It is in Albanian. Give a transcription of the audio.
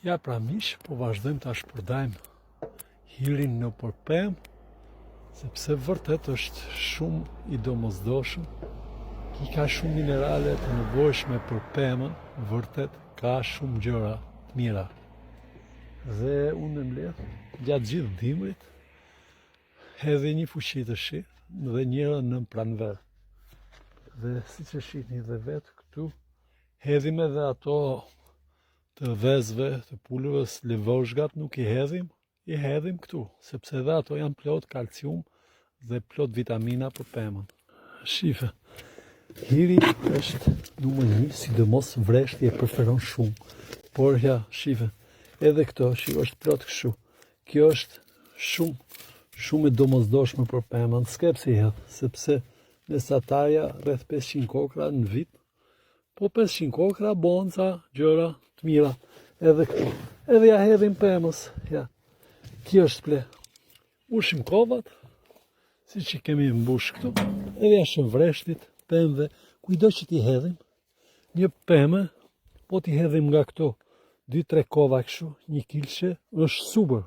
Ja pra miq, po vazhdojmë ta shpërdajmë hirin në përpem, sepse vërtet është shumë i domosdoshëm, ki ka shumë minerale të nevojshme për pemën, vërtet ka shumë gjëra të mira. Dhe unë mbledh gjatë gjithë dimrit, hedhi një fuqi të shi dhe njërën në pranver. Dhe si që shihni dhe vetë këtu, hedhim edhe ato të vezëve, të pulëves, lëvozhgat nuk i hedhim këtu, sepse edhe ato janë plot kalcium dhe plot vitamina për pemën. Shife, hiri është numër 1, sidomos vreshti e preferon shumë. Por ja, shife, edhe këto, është plot kështu. Kjo është shumë e domosdoshme për pemën, s'ke pse i hedh, sepse mesatarja rreth 500 kokra në vit, po 500 kokra bonca, gjëra të mira, edhe këtu. Edhe ja hedhim pemës, ja. Kjo është ple. Ushim kovat, si që kemi mbush këtu, edhe ja shëm vreshtit, pemëve, kujdo që t'i hedhim, një peme, po t'i hedhim nga këto, 2-3 kova kështu, 1 kilshe, është super.